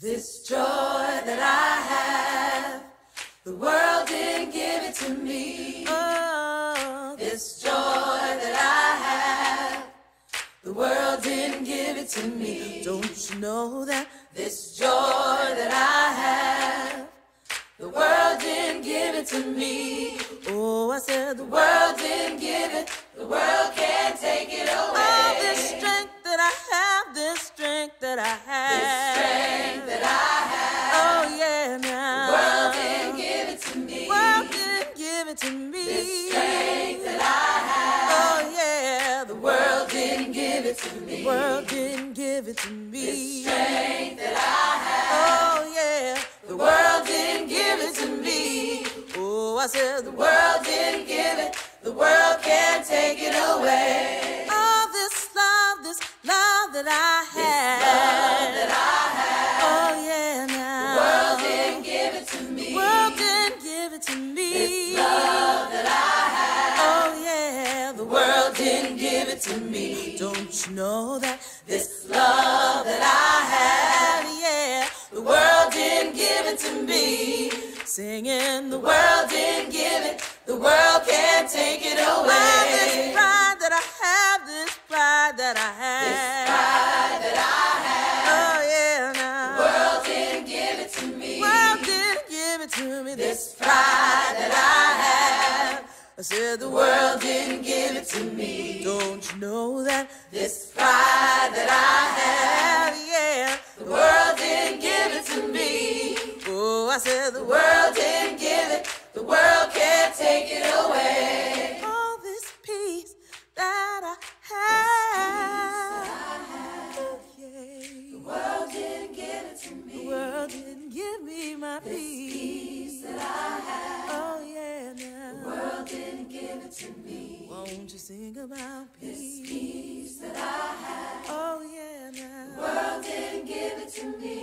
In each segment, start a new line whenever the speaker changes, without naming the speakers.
This joy that I have, the world didn't give it to me. Oh, this joy that I have, the world didn't give it to me. Don't you know that this joy that I have, the world didn't give it to me. Oh, I said the world didn't give it, the world can't take it away. Oh, this strength that I have, this strength that I have, this strength that I have. Oh, yeah, now. The world didn't give it to me. The world didn't give it to me. This strength that I have. Oh, yeah. The world didn't give it to me. The world didn't give it to me. This strength that I have. Oh, yeah. The world didn't give it to me. Oh, I said the world didn't give it. The world can't take it away. Oh, this love that I have. This love that I have. Oh, yeah, now. The world didn't give it to me. The world didn't give it to me. This love that I have. Oh, yeah. The world didn't give it to me. Don't you know that this love that I have, yeah, the world didn't give it to me. Singing, the world didn't give it, the world can't take it away. Oh, this pride that I have, this pride that I have, this pride that I have. Oh, yeah, now. The world didn't give it to me. The world didn't give it to me. This pride that I have. I said the world didn't give it to me. Don't you know that this pride that I have, yeah, the world didn't give it to me. Oh, I said the world didn't give it, the world can't take it away. All this peace that I have, oh, yeah. The world didn't give it to me. The world didn't give me my peace that I have. Oh, yeah, now. The world didn't give it to me. Won't you sing about peace? This peace that I have. Oh, yeah, now. The world didn't give it to me.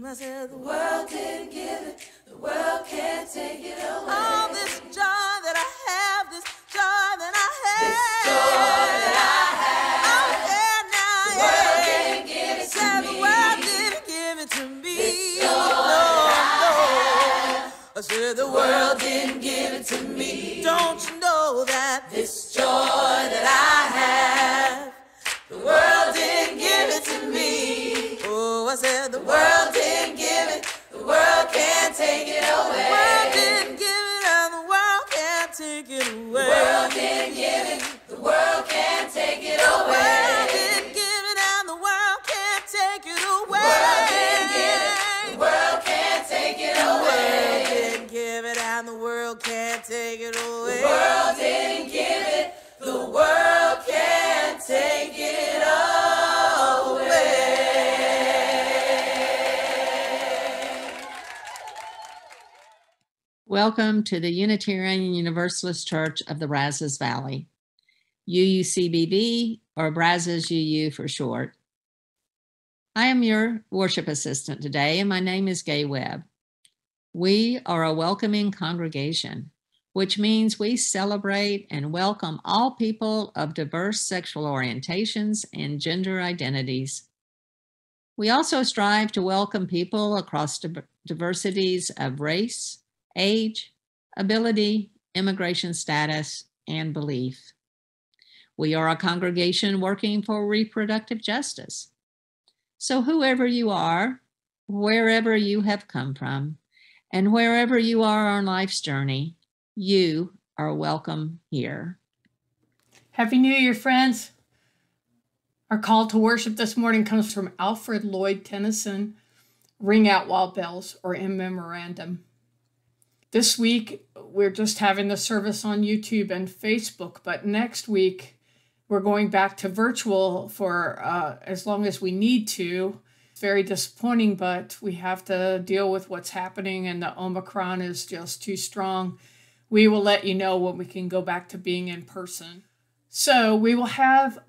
I said the world didn't give it, the world can't take it away. All this joy that I have, this joy that I have, this joy that I have. Oh, yeah, now, the world didn't give it to me. The world didn't give it to me. This joy that I have. I said the world didn't give it to me. Don't you know that this joy that I have, the world didn't give it to me. Oh, I said the world didn't give it, the world can't take it away. The world didn't give it and the world can't take it away. The world didn't give it, the world can't take it away. The world didn't give it and the world can't take it away. The world didn't give it, the world can't take it away. The world didn't give it and the world can't take it away. The world didn't give it, the world can't take it away.
Welcome to the Unitarian Universalist Church of the Brazos Valley, UUCBV, or Brazos UU for short. I am your worship assistant today, and my name is Gay Webb. We are a welcoming congregation, which means we celebrate and welcome all people of diverse sexual orientations and gender identities. We also strive to welcome people across diversities of race, age, ability, immigration status, and belief. We are a congregation working for reproductive justice. So whoever you are, wherever you have come from, and wherever you are on life's journey, you are welcome here.
Happy New Year, friends. Our call to worship this morning comes from Alfred Lloyd Tennyson, Ring Out While Bells, or In Memoriam. This week, we're just having the service on YouTube and Facebook, but next week, we're going back to virtual for as long as we need to. It's very disappointing, but we have to deal with what's happening, and the Omicron is just too strong. We will let you know when we can go back to being in person. So we will have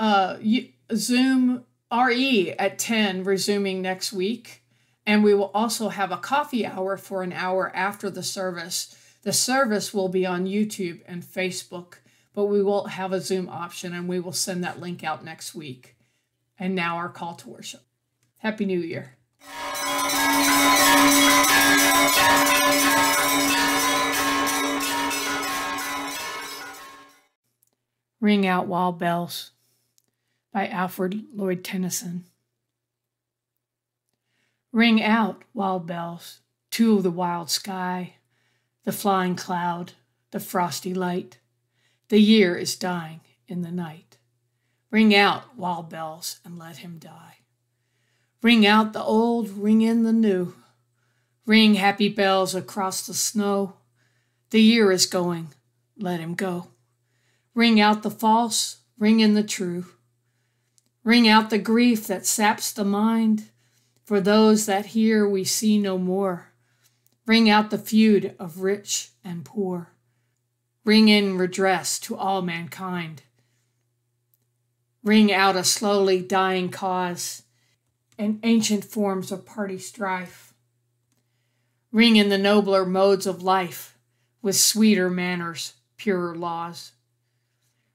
Zoom RE at 10 resuming next week. And we will also have a coffee hour for an hour after the service. The service will be on YouTube and Facebook, but we won't have a Zoom option, and we will send that link out next week. And now our call to worship. Happy New Year. Ring Out Wild Bells by Alfred Lloyd Tennyson. Ring out, wild bells, to the wild sky, the flying cloud, the frosty light. The year is dying in the night. Ring out, wild bells, and let him die. Ring out the old, ring in the new. Ring happy bells across the snow. The year is going, let him go. Ring out the false, ring in the true. Ring out the grief that saps the mind. For those that here we see no more. Ring out the feud of rich and poor. Ring in redress to all mankind. Ring out a slowly dying cause and ancient forms of party strife. Ring in the nobler modes of life with sweeter manners, purer laws.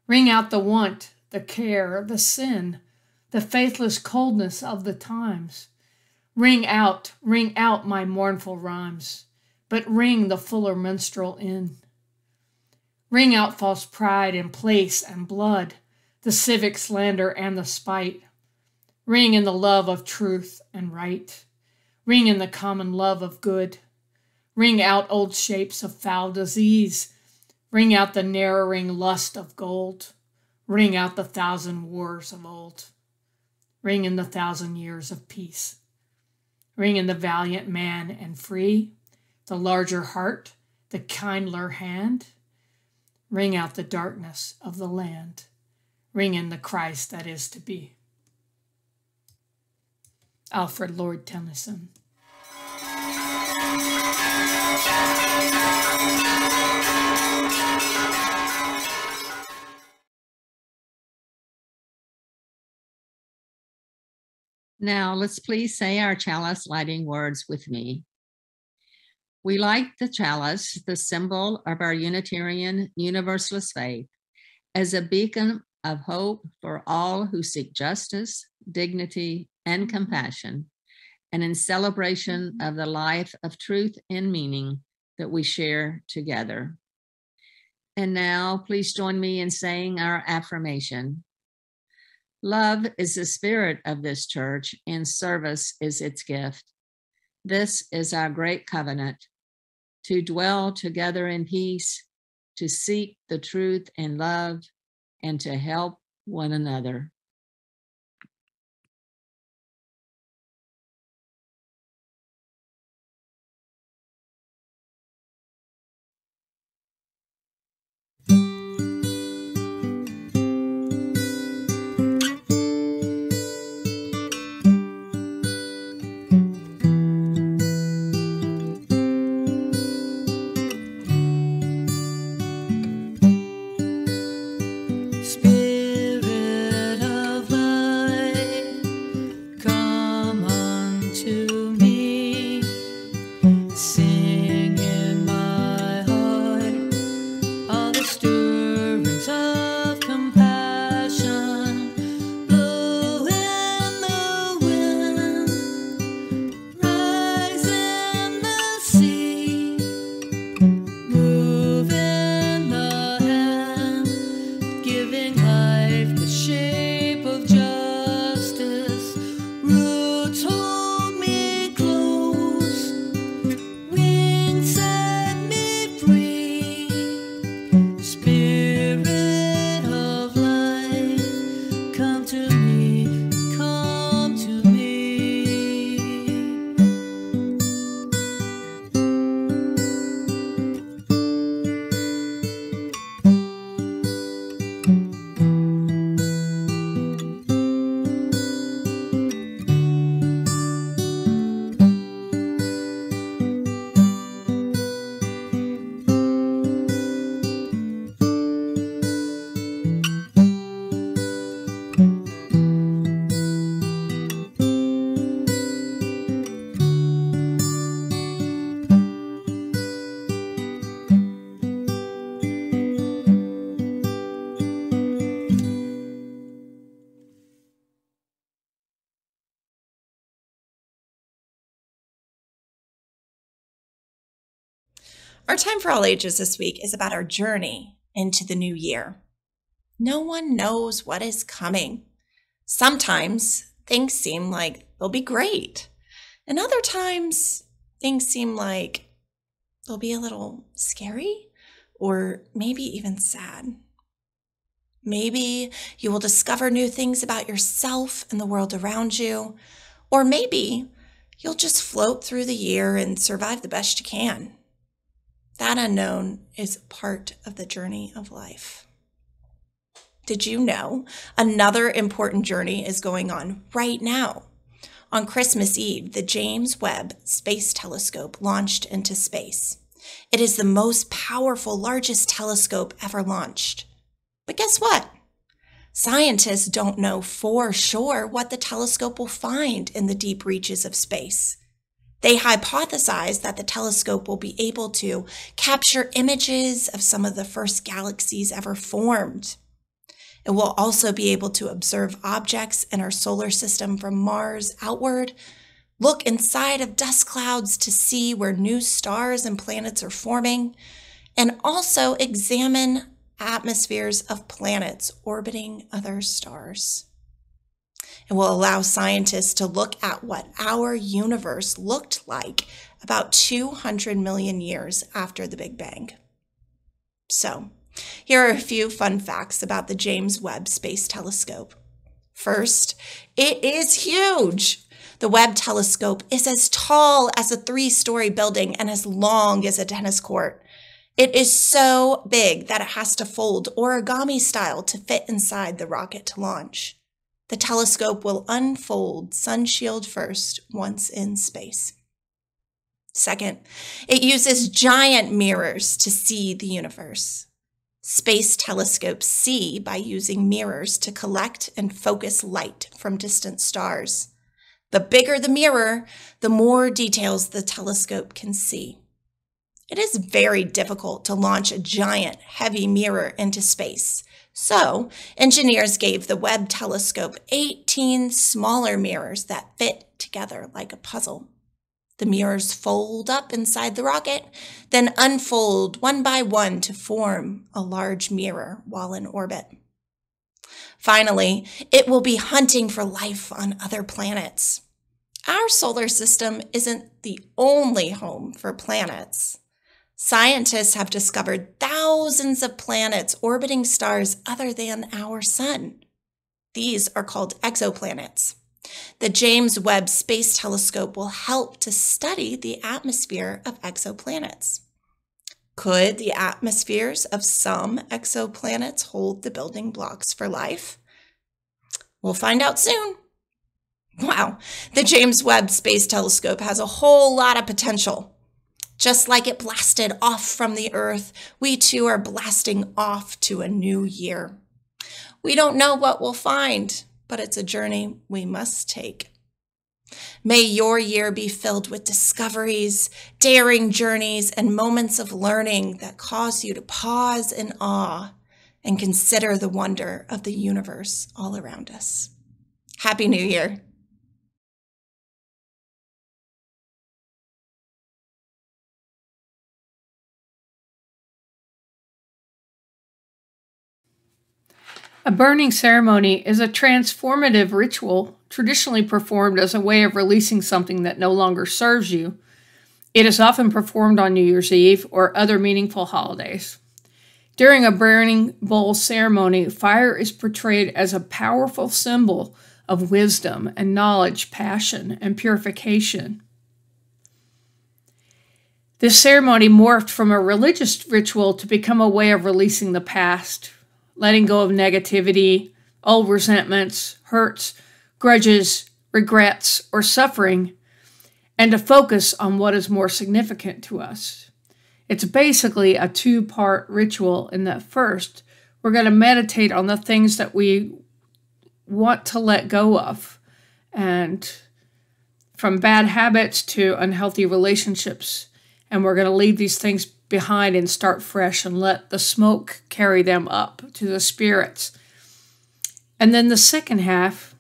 Ring out the want, the care, the sin, the faithless coldness of the times. Ring out my mournful rhymes, but ring the fuller minstrel in. Ring out false pride in place and blood, the civic slander and the spite. Ring in the love of truth and right. Ring in the common love of good. Ring out old shapes of foul disease. Ring out the narrowing lust of gold. Ring out the 1,000 wars of old. Ring in the 1,000 years of peace. Ring in the valiant man and free, the larger heart, the kindler hand. Ring out the darkness of the land. Ring in the Christ that is to be. Alfred Lloyd Tennyson.
Now, let's please say our chalice lighting words with me. We light the chalice, the symbol of our Unitarian Universalist faith, as a beacon of hope for all who seek justice, dignity, and compassion, and in celebration of the life of truth and meaning that we share together. And now, please join me in saying our affirmation. Love is the spirit of this church, and service is its gift. This is our great covenant, to dwell together in peace, to seek the truth in love, and to help one another.
Our Time for All Ages this week is about our journey into the new year. No one knows what is coming. Sometimes things seem like they'll be great, and other times things seem like they'll be a little scary or maybe even sad. Maybe you will discover new things about yourself and the world around you, or maybe you'll just float through the year and survive the best you can. That unknown is part of the journey of life. Did you know another important journey is going on right now? On Christmas Eve, the James Webb Space Telescope launched into space. It is the most powerful, largest telescope ever launched. But guess what? Scientists don't know for sure what the telescope will find in the deep reaches of space. They hypothesize that the telescope will be able to capture images of some of the first galaxies ever formed. It will also be able to observe objects in our solar system from Mars outward, look inside of dust clouds to see where new stars and planets are forming, and also examine atmospheres of planets orbiting other stars. It will allow scientists to look at what our universe looked like about 200 million years after the Big Bang. So, here are a few fun facts about the James Webb Space Telescope. First, it is huge. The Webb telescope is as tall as a 3-story building and as long as a tennis court. It is so big that it has to fold origami style to fit inside the rocket to launch. The telescope will unfold sunshield first once in space. Second, it uses giant mirrors to see the universe. Space telescopes see by using mirrors to collect and focus light from distant stars. The bigger the mirror, the more details the telescope can see. It is very difficult to launch a giant, heavy mirror into space. So, engineers gave the Webb telescope 18 smaller mirrors that fit together like a puzzle. The mirrors fold up inside the rocket, then unfold one by one to form a large mirror while in orbit. Finally, it will be hunting for life on other planets. Our solar system isn't the only home for planets. Scientists have discovered thousands of planets orbiting stars other than our sun. These are called exoplanets. The James Webb Space Telescope will help to study the atmosphere of exoplanets. Could the atmospheres of some exoplanets hold the building blocks for life? We'll find out soon. Wow, the James Webb Space Telescope has a whole lot of potential. Just like it blasted off from the Earth, we too are blasting off to a new year. We don't know what we'll find, but it's a journey we must take. May your year be filled with discoveries, daring journeys, and moments of learning that cause you to pause in awe and consider the wonder of the universe all around us. Happy New Year!
A burning ceremony is a transformative ritual traditionally performed as a way of releasing something that no longer serves you. It is often performed on New Year's Eve or other meaningful holidays. During a burning bowl ceremony, fire is portrayed as a powerful symbol of wisdom and knowledge, passion, and purification. This ceremony morphed from a religious ritual to become a way of releasing the past, letting go of negativity, old resentments, hurts, grudges, regrets, or suffering, and to focus on what is more significant to us. It's basically a 2-part ritual in that first, we're going to meditate on the things that we want to let go of, and from bad habits to unhealthy relationships, and we're going to leave these things behind and start fresh and let the smoke carry them up to the spirits. And then the second half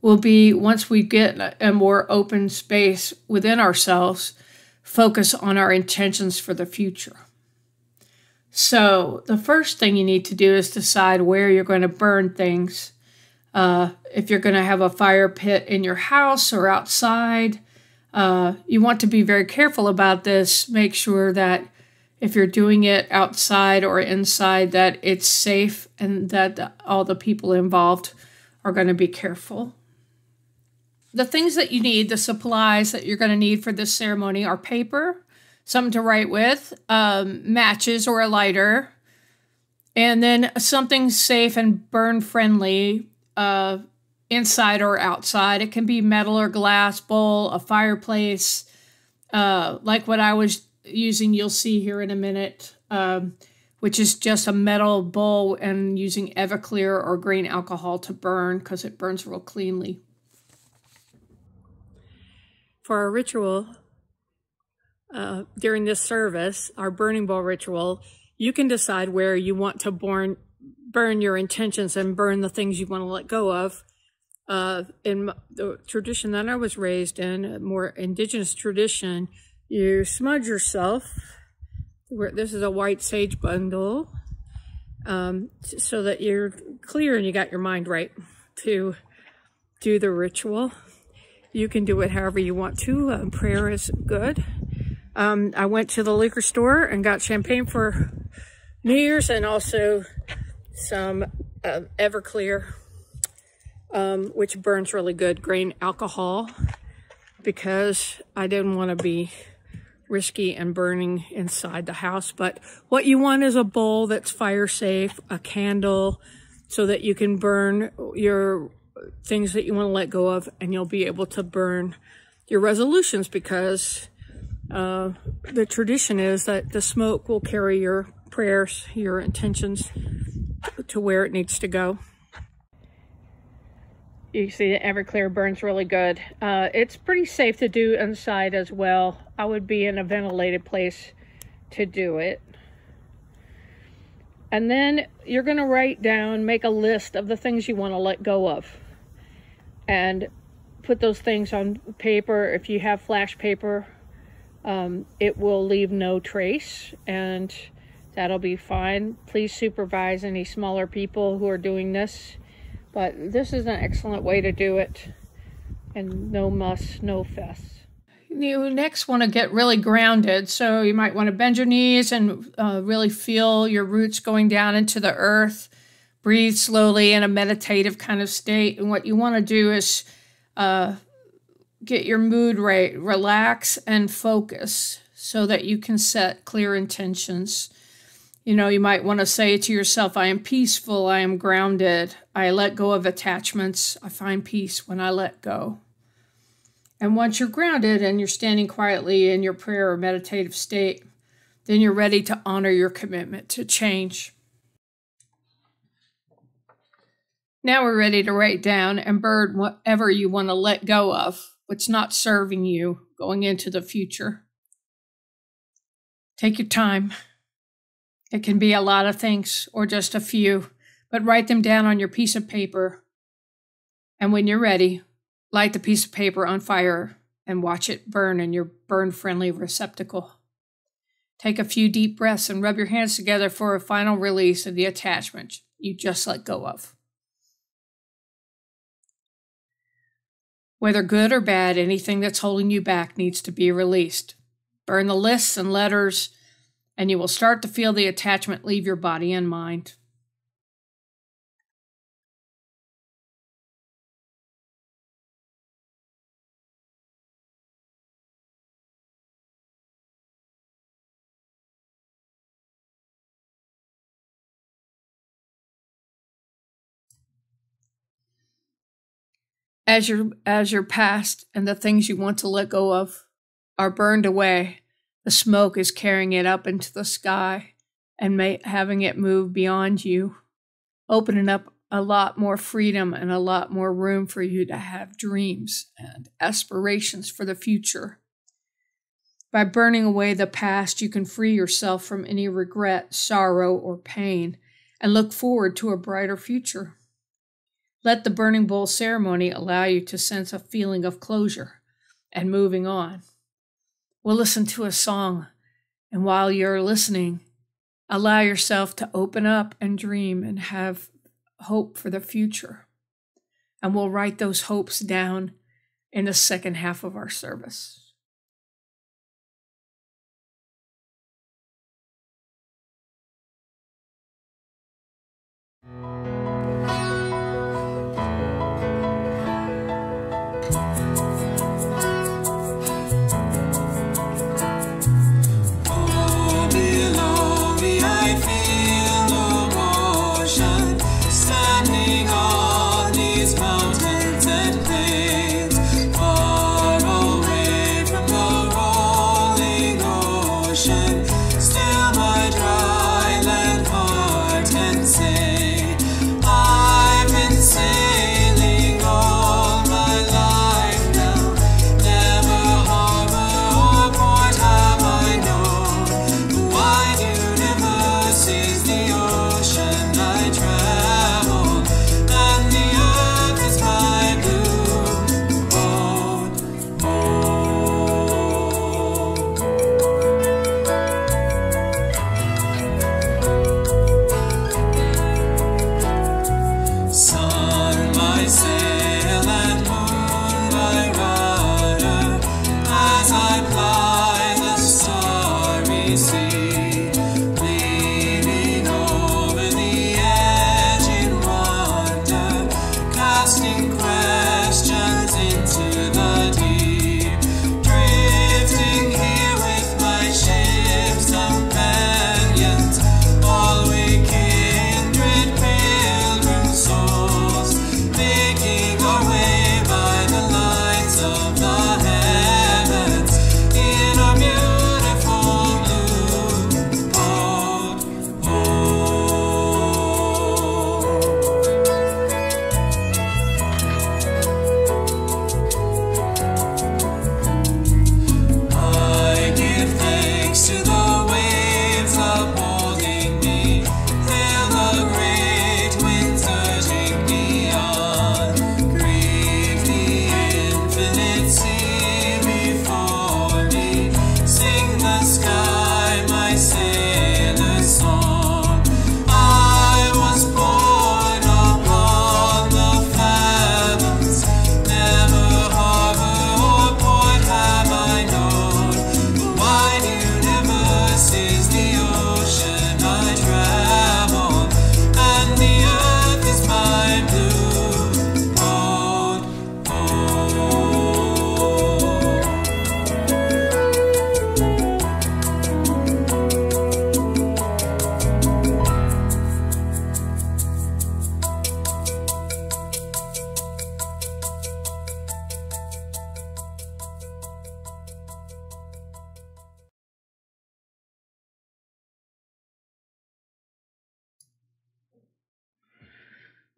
will be, once we get a more open space within ourselves, focus on our intentions for the future. So the first thing you need to do is decide where you're going to burn things. If you're going to have a fire pit in your house or outside, you want to be very careful about this. Make sure that if you're doing it outside or inside, that it's safe and that all the people involved are going to be careful. The things that you need, the supplies that you're going to need for this ceremony are paper, something to write with, matches or a lighter, and then something safe and burn-friendly inside or outside. It can be metal or glass bowl, a fireplace, like what I was using, you'll see here in a minute, which is just a metal bowl and using Everclear or grain alcohol to burn because it burns real cleanly. For our ritual, during this service, our burning bowl ritual, you can decide where you want to burn your intentions and burn the things you want to let go of. In the tradition that I was raised in, a more indigenous tradition, you smudge yourself. This is a white sage bundle, so that you're clear and you got your mind right to do the ritual. You can do it however you want to. Prayer is good. I went to the liquor store and got champagne for New Year's and also some Everclear, which burns really good, grain alcohol, because I didn't want to be risky and burning inside the house. But what you want is a bowl that's fire safe, a candle, so that you can burn your things that you want to let go of, and you'll be able to burn your resolutions, because the tradition is that the smoke will carry your prayers, your intentions to where it needs to go. You see the Everclear burns really good. It's pretty safe to do inside as well. I would be in a ventilated place to do it. And then you're going to write down, make a list of the things you want to let go of. And put those things on paper. If you have flash paper, it will leave no trace, and that'll be fine. Please supervise any smaller people who are doing this. But this is an excellent way to do it, and no muss, no fuss. You next want to get really grounded, so you might want to bend your knees and really feel your roots going down into the earth. Breathe slowly in a meditative kind of state, and what you want to do is get your mood right, relax and focus so that you can set clear intentions. You know, you might want to say to yourself, I am peaceful, I am grounded, I let go of attachments, I find peace when I let go. And once you're grounded and you're standing quietly in your prayer or meditative state, then you're ready to honor your commitment to change. Now we're ready to write down and burn whatever you want to let go of, what's not serving you going into the future. Take your time. It can be a lot of things or just a few, but write them down on your piece of paper. And when you're ready, light the piece of paper on fire and watch it burn in your burn-friendly receptacle. Take a few deep breaths and rub your hands together for a final release of the attachment you just let go of. Whether good or bad, anything that's holding you back needs to be released. Burn the lists and letters, and you will start to feel the attachment leave your body and mind. As your past and the things you want to let go of are burned away, the smoke is carrying it up into the sky and having it move beyond you, opening up a lot more freedom and a lot more room for you to have dreams and aspirations for the future. By burning away the past, you can free yourself from any regret, sorrow, or pain and look forward to a brighter future. Let the burning bowl ceremony allow you to sense a feeling of closure and moving on. We'll listen to a song, and while you're listening, Allow yourself to open up and dream and have hope for the future. And we'll write those hopes down in the second half of our service.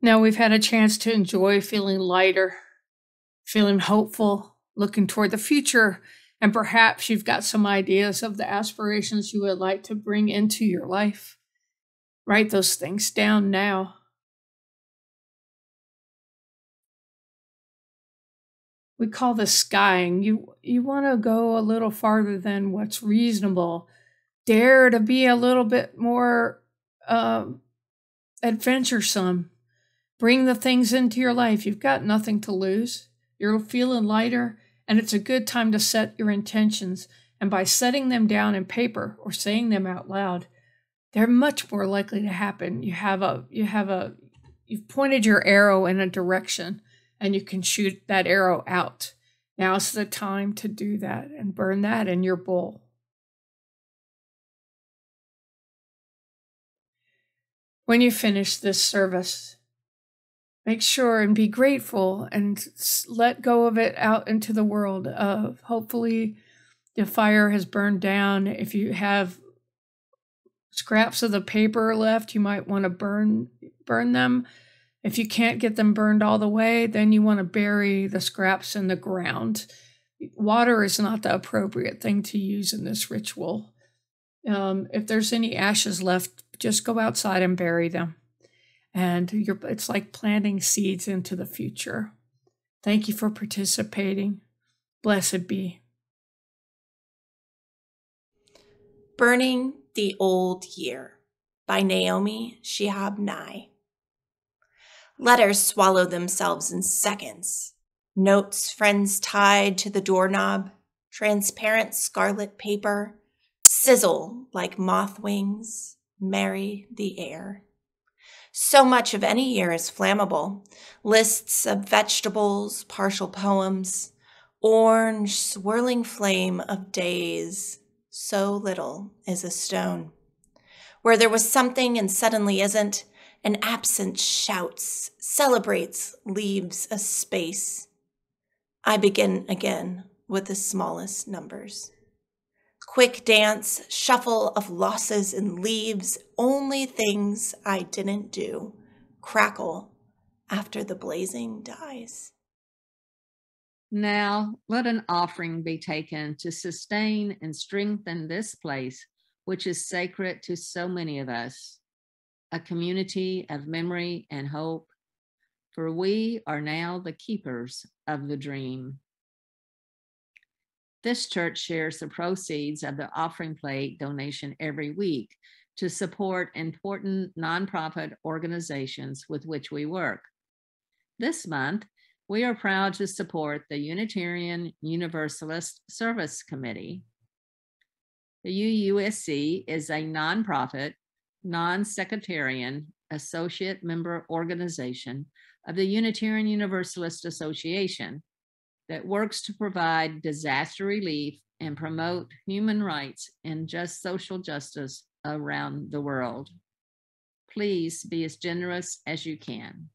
Now we've had a chance to enjoy feeling lighter, feeling hopeful, looking toward the future, and perhaps you've got some ideas of the aspirations you would like to bring into your life. Write those things down now. We call this skying. You want to go a little farther than what's reasonable. Dare to be a little bit more adventuresome. Bring the things into your life. You've got nothing to lose. You're feeling lighter, and it's a good time to set your intentions. And by setting them down in paper or saying them out loud, they're much more likely to happen. You've pointed your arrow in a direction, and you can shoot that arrow out. Now's the time to do that and burn that in your bowl. When you finish this service, make sure and be grateful and let go of it out into the world. Hopefully the fire has burned down. If you have scraps of the paper left, you might want to burn them. If you can't get them burned all the way, then you want to bury the scraps in the ground. Water is not the appropriate thing to use in this ritual. If there's any ashes left, just go outside and bury them. And it's like planting seeds into the future. Thank you for participating. Blessed be.
Burning the old year. by Naomi Shihab Nye. Letters swallow themselves in seconds. Notes friends tied to the doorknob, transparent scarlet paper, sizzle like moth wings, marry the air. So much of any year is flammable. Lists of vegetables, partial poems, orange swirling flame of days. So little is a stone. Where there was something and suddenly isn't, an absence shouts, celebrates, leaves a space. I begin again with the smallest numbers. Quick dance, shuffle of losses and leaves, only things I didn't do, crackle after the blazing dies.
Now let an offering be taken to sustain and strengthen this place, which is sacred to so many of us, a community of memory and hope, for we are now the keepers of the dream. This church shares the proceeds of the offering plate donation every week to support important nonprofit organizations with which we work. This month, we are proud to support the Unitarian Universalist Service Committee. The UUSC is a nonprofit, non-sectarian associate member organization of the Unitarian Universalist Association that works to provide disaster relief and promote human rights and just social justice around the world. Please be as generous as you can.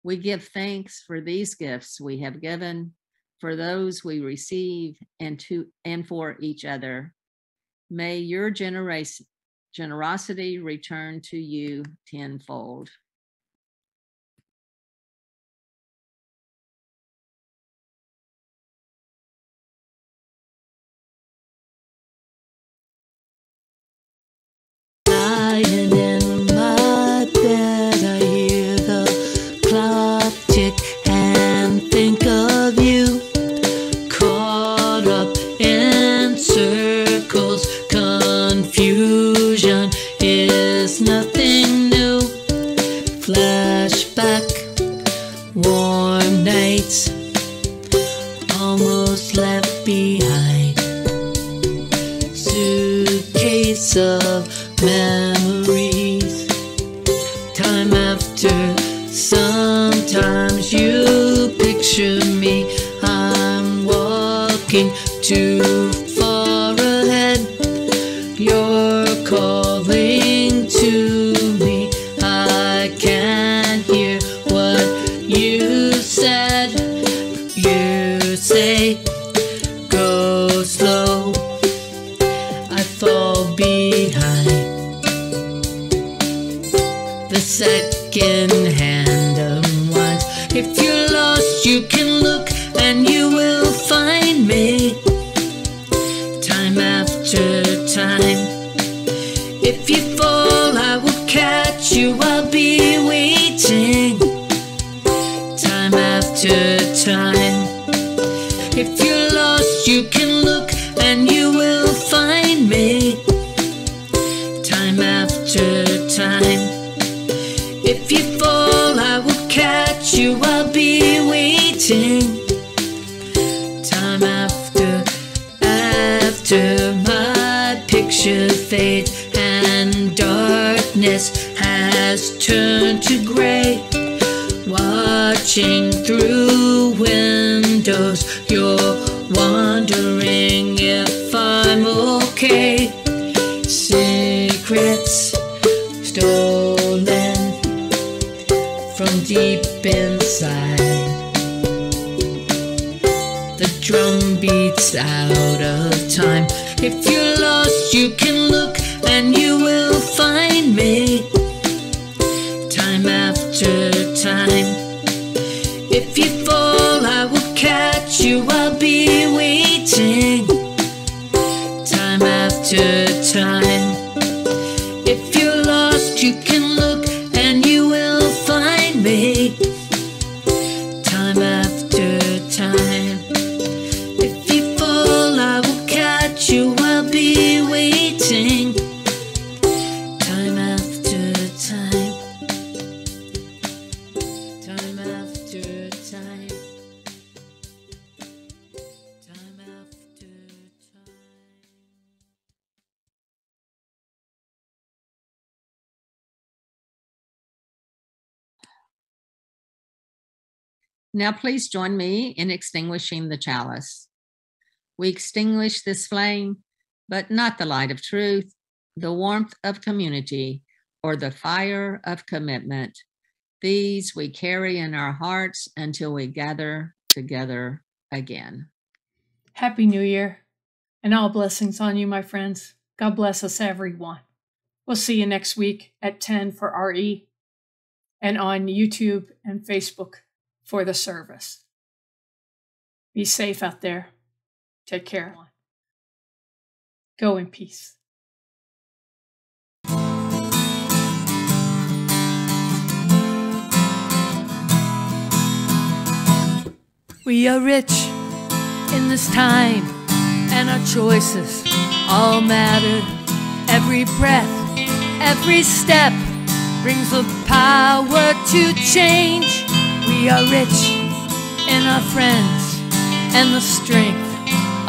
We give thanks for these gifts we have given, for those we receive, and for each other. May your generosity return to you tenfold.
Lying in my bed, I hear the clock tick and think of you. Caught up in circles, confusion is nothing new. Flashback, warm nights, almost left behind. Suitcase of memories, time after. Sometimes you picture me, I'm walking too far ahead. You're calling to me, I can't hear what you said. You say, go slow, I fall behind. The second hand unwinds. If you're lost, you can look and you will find me. Time after time. If you fall, I will catch you. I'll be waiting. Time after time. If you're lost, you can look and you will find me. Time after time. If you fall, I will catch you. I'll be waiting. Time after my picture fades and darkness has turned to gray. Watching through windows, you're wondering if I'm okay. Secrets stolen from deep inside. The drum beats out of time. If you're lost, you can look and you will find me. Time after time. If you fall, I will catch you. I'll be waiting. Time after time. If you're lost, you can look and you will find me. Time after time. If you fall, I will catch you. I'll be waiting.
Now please join me in extinguishing the chalice. We extinguish this flame, but not the light of truth, the warmth of community, or the fire of commitment. These we carry in our hearts until we gather together again.
Happy New Year, and all blessings on you, my friends. God bless us, everyone. We'll see you next week at 10 for RE and on YouTube and Facebook for the service. Be safe out there. Take care. Go in peace.
We are rich in this time, and our choices all matter. Every breath, every step brings the power to change. We are rich in our friends and the strength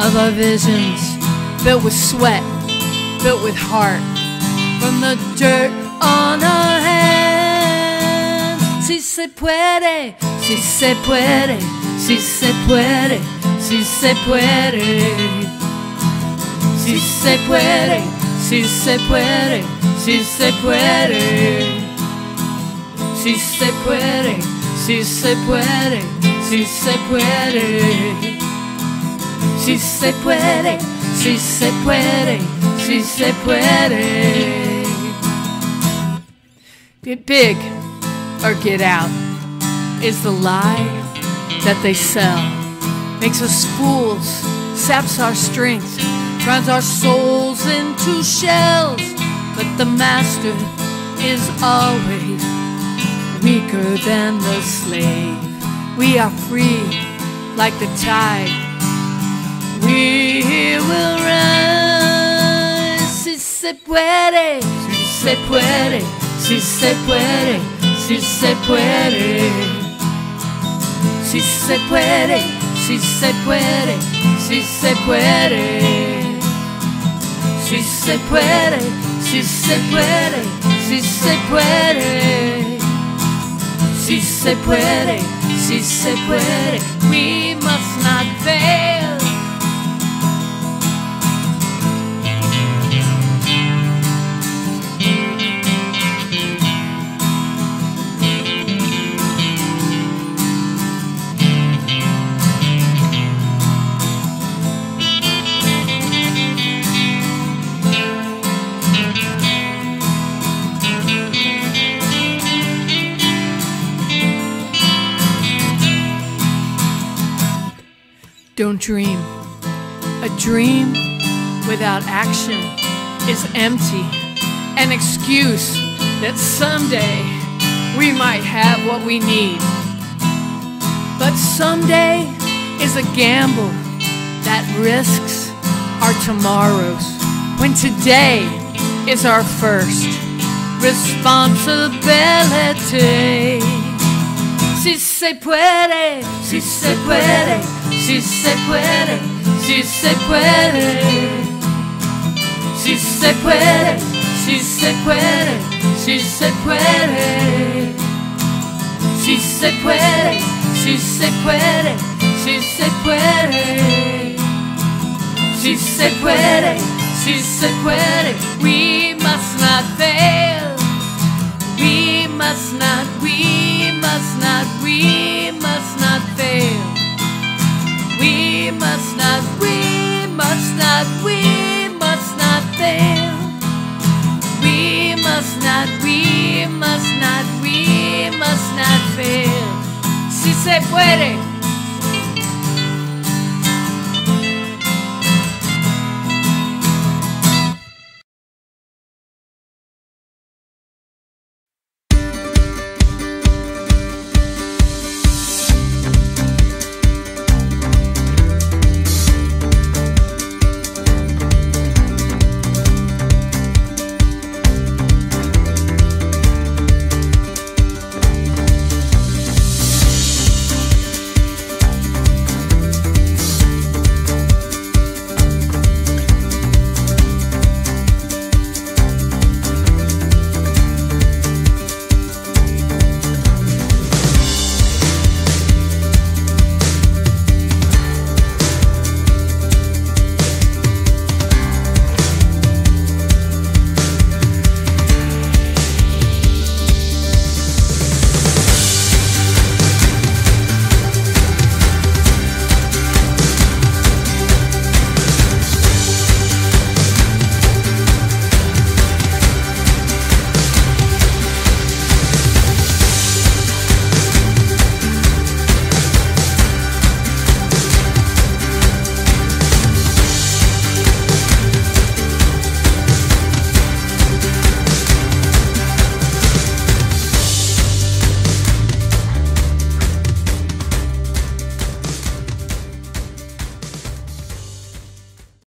of our visions, built with sweat, built with heart, from the dirt on our hands. Si se puede, si se puede, si se puede, si se puede, si se puede, si se puede, si se puede, si se puede, si se puede, si se puede, si se puede, si se puede, si se puede. Get big or get out is the lie that they sell. Makes us fools, saps our strength, turns our souls into shells. But the master is always weaker than the slave. We are free like the tide. We will rise. Si se puede, si se puede, si se puede, si se puede, si se puede, si se puede, si se puede, si se puede, si se puede, si se puede, si se puede, si se puede. We must not fail. Don't dream. A dream without action is empty. An excuse that someday we might have what we need. But someday is a gamble that risks our tomorrows, when today is our first responsibility. Si se puede, si se puede, si se puede, si se puede, si se puede, si se puede, si se puede, si se puede, si se puede, si se puede, si se puede, si se puede. We must not fail. We must not, we must not, we must not fail. We must not, we must not, we must not fail. We must not, we must not, we must not fail. Si se puede.